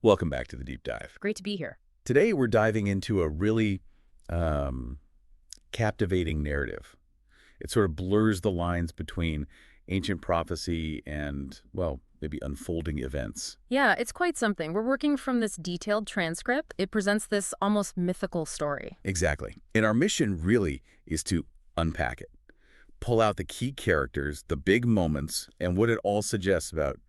Welcome back to the Deep Dive. Great to be here. Today we're diving into a really um, captivating narrative. It sort of blurs the lines between ancient prophecy and, well, maybe unfolding events. Yeah, it's quite something. We're working from this detailed transcript. It presents this almost mythical story. Exactly. And our mission really is to unpack it, pull out the key characters, the big moments, and what it all suggests about,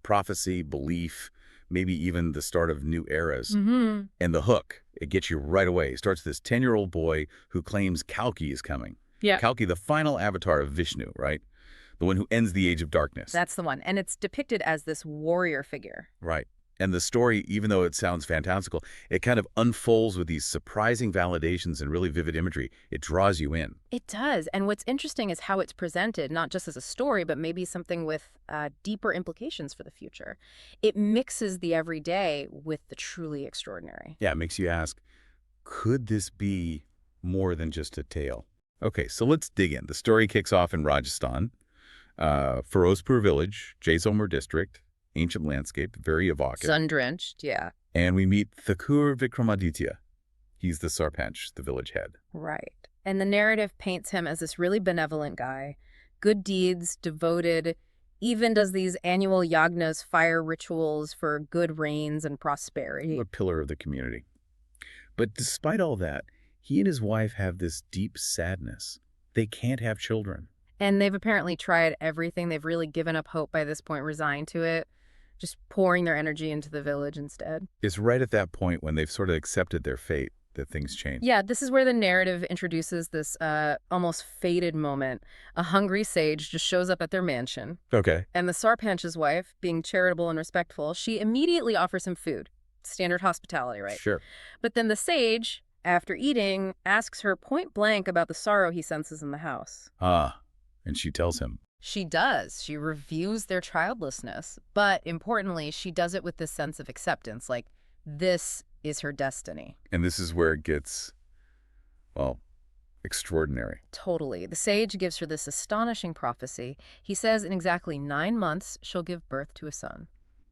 prophecy, belief, maybe even the start of new eras. Mm-hmm. And the hook, it gets you right away. It starts with this 10-year-old boy who claims Kalki is coming. Yeah. Kalki, the final avatar of Vishnu, right? The one who ends the age of darkness. That's the one. And it's depicted as this warrior figure. Right. And the story, even though it sounds fantastical, it kind of unfolds with these surprising validations and really vivid imagery. It draws you in. It does. And what's interesting is how it's presented, not just as a story, but maybe something with deeper implications for the future. It mixes the everyday with the truly extraordinary. Yeah, it makes you ask, could this be more than just a tale? Okay, so let's dig in. The story kicks off in Rajasthan, Firozpur village, Jaisalmer district, ancient landscape, very evocative. Sun-drenched, yeah. And we meet Thakur Vikramaditya. He's the Sarpanch, the village head. Right. And the narrative paints him as this really benevolent guy. Good deeds, devoted, even does these annual yagnas, fire rituals for good rains and prosperity. A pillar of the community. But despite all that, he and his wife have this deep sadness. They can't have children. And they've apparently tried everything. They've really given up hope by this point, resigned to it, just pouring their energy into the village instead. It's right at that point when they've sort of accepted their fate that things change. Yeah, this is where the narrative introduces this almost fated moment. A hungry sage just shows up at their mansion. Okay. And the Sarpanch's wife, being charitable and respectful, she immediately offers him food. Standard hospitality, right? Sure. But then the sage, after eating, asks her point blank about the sorrow he senses in the house. And she tells him. She does. She reviews their childlessness. But importantly, she does it with this sense of acceptance, like this is her destiny. And this is where it gets, well, extraordinary. Totally. The sage gives her this astonishing prophecy. He says in exactly 9 months, she'll give birth to a son.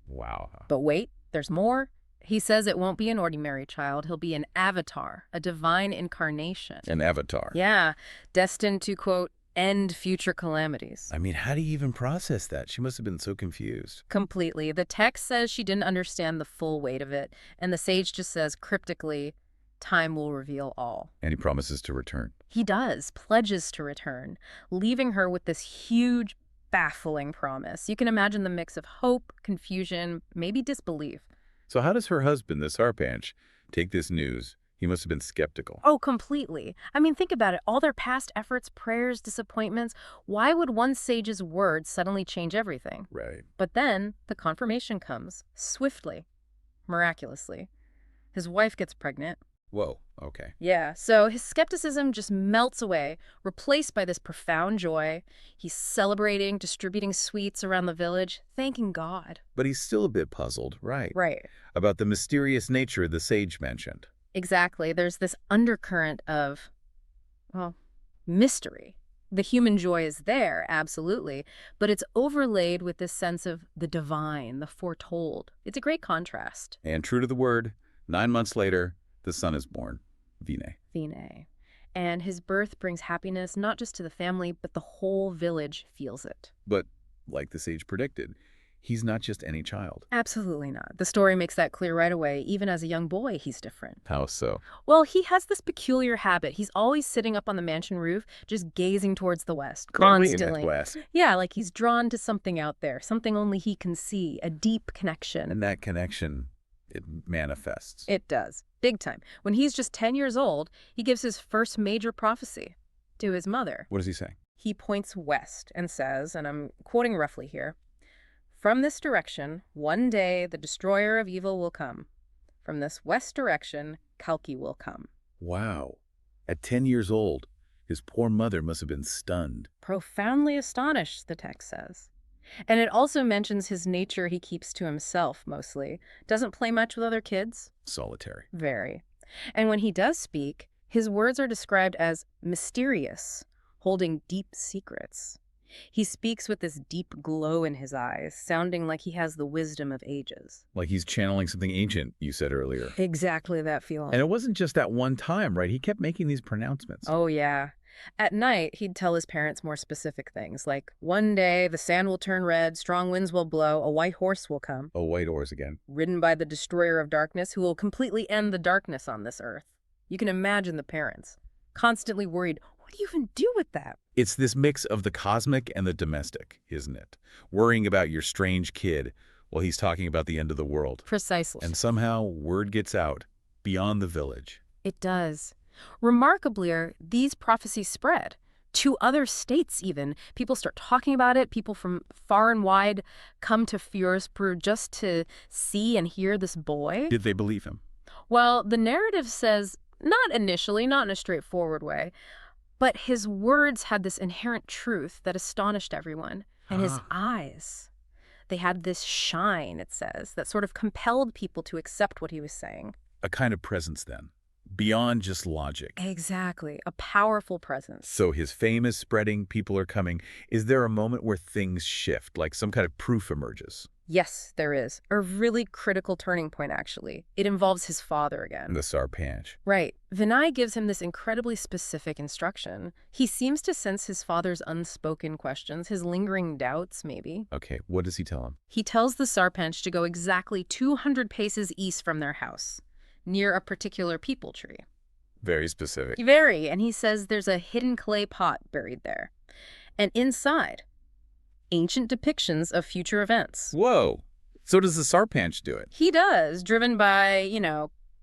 Wow. But wait, there's more. He says it won't be an ordinary child. He'll be an avatar, a divine incarnation. An avatar. Yeah, destined to, quote, end future calamities. I mean, how do you even process that? She must have been so confused. Completely. The text says she didn't understand the full weight of it, and the sage just says cryptically, time will reveal all. And he promises to return. He does, pledges to return, leaving her with this huge, baffling promise. You can imagine the mix of hope, confusion, maybe disbelief. So how does her husband, the Sarpanch, take this news? He must have been skeptical. Oh, completely. I mean, think about it. All their past efforts, prayers, disappointments. Why would one sage's words suddenly change everything? Right. But then the confirmation comes, swiftly, miraculously. His wife gets pregnant. Whoa, okay. Yeah, so his skepticism just melts away, replaced by this profound joy. He's celebrating, distributing sweets around the village, thanking God. But he's still a bit puzzled, right? Right. About the mysterious nature the sage mentioned. Exactly. There's this undercurrent of, well, mystery. The human joy is there, absolutely, but it's overlaid with this sense of the divine, the foretold. It's a great contrast. And true to the word, 9 months later, the son is born, Vinay. And his birth brings happiness not just to the family, but the whole village feels it. But, like the sage predicted, he's not just any child. Absolutely not. The story makes that clear right away. Even as a young boy, he's different. How so? Well, he has this peculiar habit. He's always sitting up on the mansion roof, just gazing towards the west, constantly. West. Yeah, like he's drawn to something out there, something only he can see, a deep connection. And that connection, it manifests. It does. Big time. When he's just 10 years old, he gives his first major prophecy to his mother. What does he say? He points west and says, and I'm quoting roughly here, "From this direction, one day the destroyer of evil will come. From this west direction, Kalki will come." Wow. At 10 years old, his poor mother must have been stunned. Profoundly astonished, the text says. And it also mentions his nature he keeps to himself, mostly. Doesn't play much with other kids. Solitary. Very. And when he does speak, his words are described as mysterious, holding deep secrets. He speaks with this deep glow in his eyes, sounding like he has the wisdom of ages. Like he's channeling something ancient, you said earlier. Exactly that feeling. And it wasn't just that one time, right? He kept making these pronouncements. Oh, yeah. At night, he'd tell his parents more specific things, like, one day the sand will turn red, strong winds will blow, a white horse will come. Oh, white horse again. Ridden by the destroyer of darkness, who will completely end the darkness on this earth. You can imagine the parents, constantly worried, what do you even do with that? It's this mix of the cosmic and the domestic, isn't it? Worrying about your strange kid while he's talking about the end of the world. Precisely. And somehow word gets out beyond the village. It does. Remarkably, these prophecies spread to other states even. People start talking about it. People from far and wide come to Firozpur just to see and hear this boy. Did they believe him? Well, the narrative says, not initially, not in a straightforward way, but his words had this inherent truth that astonished everyone. And his eyes, they had this shine, it says, that sort of compelled people to accept what he was saying. A kind of presence then, beyond just logic. Exactly. A powerful presence. So his fame is spreading, people are coming. Is there a moment where things shift, like some kind of proof emerges? Yes, there is. A really critical turning point, actually. It involves his father again. The Sarpanch. Right. Vinay gives him this incredibly specific instruction. He seems to sense his father's unspoken questions, his lingering doubts, maybe. Okay, what does he tell him? He tells the Sarpanch to go exactly 200 paces east from their house, near a particular peepal tree. Very specific. Very. And he says there's a hidden clay pot buried there. And inside, ancient depictions of future events. Whoa. So does the Sarpanch do it? He does, driven by,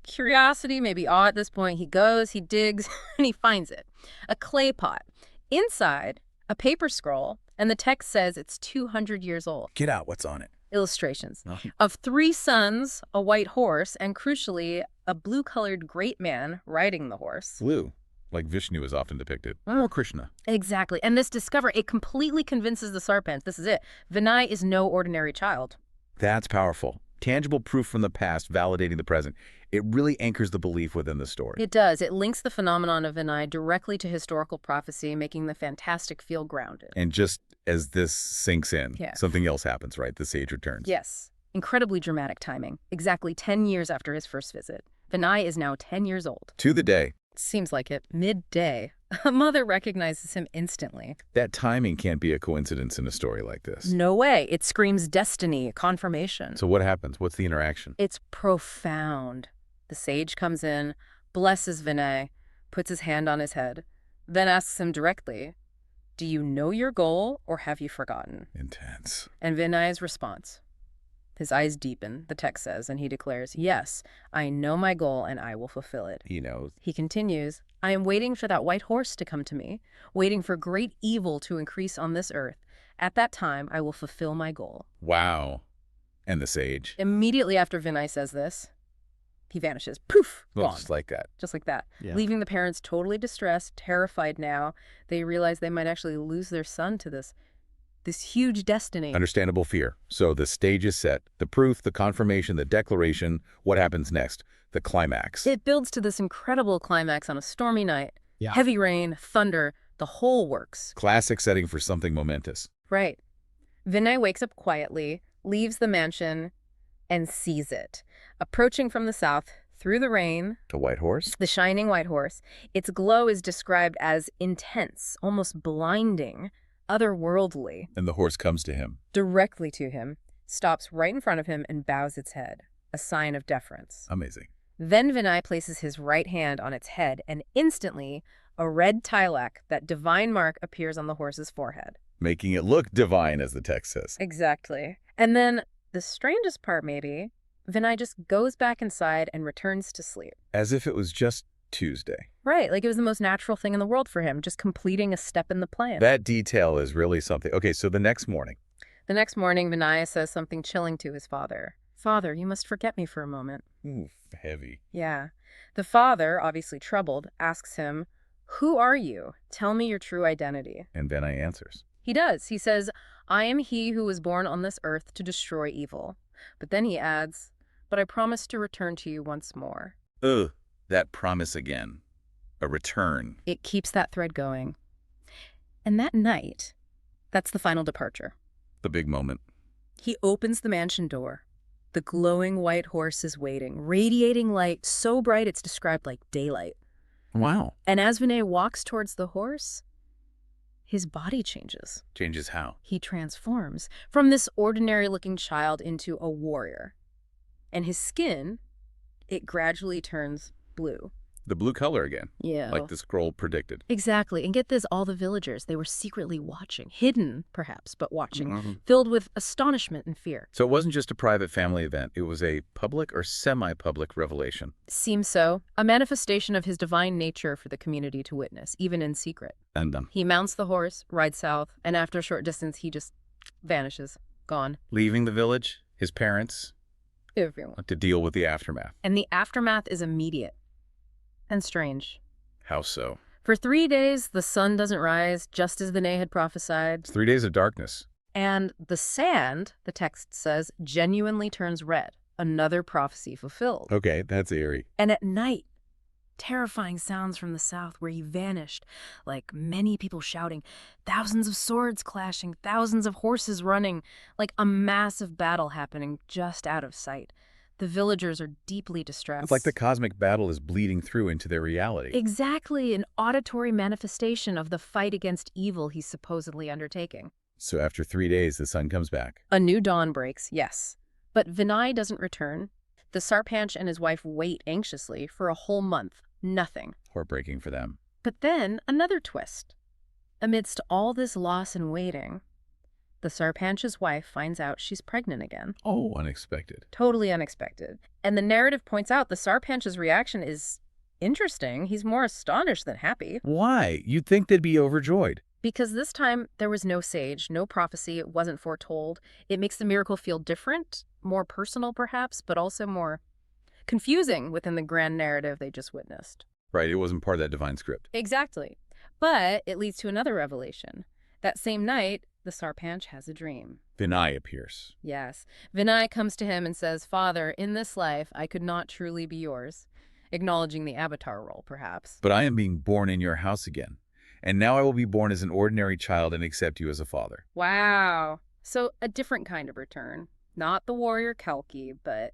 curiosity, maybe awe at this point. He goes, he digs, and he finds it. A clay pot. Inside, a paper scroll, and the text says it's 200 years old. Get out. What's on it? Illustrations of 3 sons, a white horse, and crucially, a blue-colored great man riding the horse. Blue, like Vishnu is often depicted. Or Krishna. Exactly. And this discovery, it completely convinces the Sarpanch. This is it. Vinay is no ordinary child. That's powerful. Tangible proof from the past validating the present. It really anchors the belief within the story. It does. It links the phenomenon of Vinay directly to historical prophecy, making the fantastic feel grounded. And just as this sinks in, something else happens, right? The sage returns. Yes. Incredibly dramatic timing. Exactly 10 years after his first visit. Vinay is now 10 years old. To the day. Seems like it. Midday. A mother recognizes him instantly. That timing can't be a coincidence in a story like this. No way. It screams destiny, confirmation. So what happens? What's the interaction? It's profound. The sage comes in, blesses Vinay, puts his hand on his head, then asks him directly, do you know your goal or have you forgotten? Intense. And Vinay's response. His eyes deepen, the text says, and he declares, yes, I know my goal and I will fulfill it. He knows. He continues, I am waiting for that white horse to come to me, waiting for great evil to increase on this earth. At that time, I will fulfill my goal. Wow. And the sage. Immediately after Vinay says this, he vanishes. Poof! Well, Gone. just like that. Just like that. Yeah. Leaving the parents totally distressed, terrified now. They realize they might actually lose their son to this huge destiny. Understandable fear. So the stage is set. The proof, the confirmation, the declaration. What happens next? The climax. It builds to this incredible climax on a stormy night. Yeah. Heavy rain, thunder, the whole works. Classic setting for something momentous. Right. Vinay wakes up quietly, leaves the mansion, and sees it. Approaching from the south, through the rain, The white horse? the shining white horse, its glow is described as intense, almost blinding, otherworldly. And the horse comes to him. Directly to him, stops right in front of him and bows its head, a sign of deference. Amazing. Then Vinay places his right hand on its head, and instantly, a red tilak, that divine mark, appears on the horse's forehead. Making it look divine, as the text says. Exactly. And then, the strangest part maybe, Vinay just goes back inside and returns to sleep. As if it was just Tuesday. Right, like it was the most natural thing in the world for him, just completing a step in the plan. That detail is really something. Okay, so the next morning. The next morning, Vinay says something chilling to his father. Father, you must forget me for a moment. Ooh, heavy. Yeah. The father, obviously troubled, asks him, who are you? Tell me your true identity. And Vinay answers. He does. He says, I am he who was born on this earth to destroy evil. But then he adds, but I promise to return to you once more. Ugh, that promise again. A return. It keeps that thread going. And that night, That's the final departure. The big moment. He opens the mansion door. The glowing white horse is waiting, radiating light so bright it's described like daylight. Wow. And as Vinay walks towards the horse, his body changes. Changes how? He transforms from this ordinary-looking child into a warrior. And his skin, it gradually turns blue. The blue color again. Yeah. Like the scroll predicted. Exactly. And get this, all the villagers, they were secretly watching, hidden perhaps, but watching, – filled with astonishment and fear. So it wasn't just a private family event. It was a public or semi-public revelation. Seems so. A manifestation of his divine nature for the community to witness, even in secret. And He mounts the horse, rides south, and after a short distance, he just vanishes. Gone. leaving the village, his parents, Everyone. to deal with the aftermath. And the aftermath is immediate. And strange. How so? For 3 days, the sun doesn't rise, just as Vinay had prophesied. It's 3 days of darkness. And the sand, the text says, genuinely turns red. Another prophecy fulfilled. Okay, that's eerie. And at night, terrifying sounds from the south where he vanished, like many people shouting, thousands of swords clashing, thousands of horses running, like a massive battle happening just out of sight. The villagers are deeply distressed. It's like the cosmic battle is bleeding through into their reality. Exactly, an auditory manifestation of the fight against evil he's supposedly undertaking. So after 3 days, the sun comes back. A new dawn breaks, yes. But Vinay doesn't return. The Sarpanch and his wife wait anxiously for a whole month. Nothing. Heartbreaking for them. But then another twist. Amidst all this loss and waiting, the Sarpanch's wife finds out she's pregnant again. Oh, unexpected. Totally unexpected. And the narrative points out the Sarpanch's reaction is interesting. He's more astonished than happy. Why? You'd think they'd be overjoyed. Because this time there was no sage, no prophecy, it wasn't foretold. It makes the miracle feel different, more personal perhaps, but also more confusing within the grand narrative they just witnessed. Right, it wasn't part of that divine script. Exactly. But it leads to another revelation. That same night, the Sarpanch has a dream. Vinay appears. Yes. Vinay comes to him and says, Father, in this life, I could not truly be yours. Acknowledging the avatar role, perhaps. But I am being born in your house again. And now I will be born as an ordinary child and accept you as a father. Wow. So a different kind of return. Not the warrior Kalki, but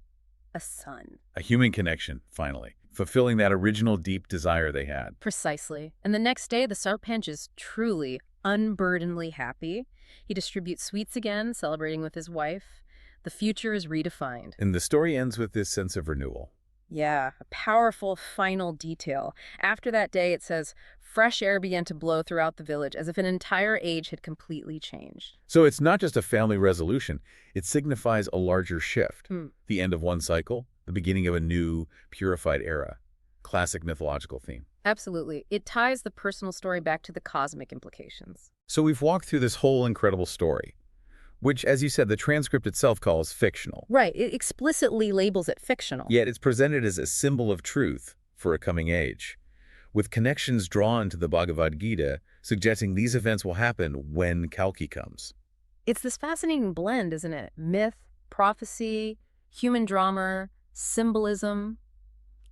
a son. A human connection, finally. Fulfilling that original deep desire they had. Precisely. And the next day, the Sarpanch is truly unburdenedly happy. He distributes sweets again, celebrating with his wife. The future is redefined. And the story ends with this sense of renewal. Yeah, a powerful final detail. After that day, it says, fresh air began to blow throughout the village as if an entire age had completely changed. So it's not just a family resolution. It signifies a larger shift. The end of one cycle, the beginning of a new, purified era. Classic mythological theme. Absolutely. It ties the personal story back to the cosmic implications. So we've walked through this whole incredible story, which, as you said, the transcript itself calls fictional. Right. It explicitly labels it fictional. Yet it's presented as a symbol of truth for a coming age, with connections drawn to the Bhagavad Gita, suggesting these events will happen when Kalki comes. It's this fascinating blend, isn't it? Myth, prophecy, human drama, symbolism,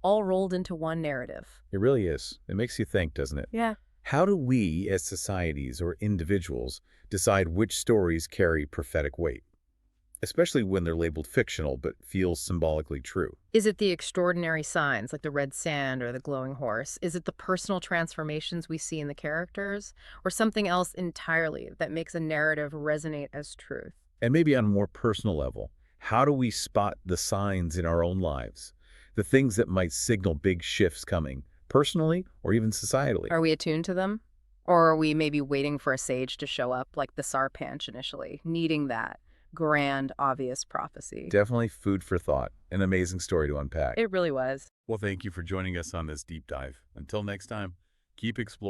all rolled into one narrative. It really is. It makes you think, doesn't it? Yeah. How do we, as societies or individuals, decide which stories carry prophetic weight? Especially when they're labeled fictional but feel symbolically true. Is it the extraordinary signs, like the red sand or the glowing horse? Is it the personal transformations we see in the characters? Or something else entirely that makes a narrative resonate as truth? And maybe on a more personal level, how do we spot the signs in our own lives? The things that might signal big shifts coming, personally or even societally. Are we attuned to them? Or are we maybe waiting for a sage to show up, like the Sarpanch initially, needing that grand, obvious prophecy? Definitely food for thought. An amazing story to unpack. It really was. Well, thank you for joining us on this deep dive. Until next time, keep exploring.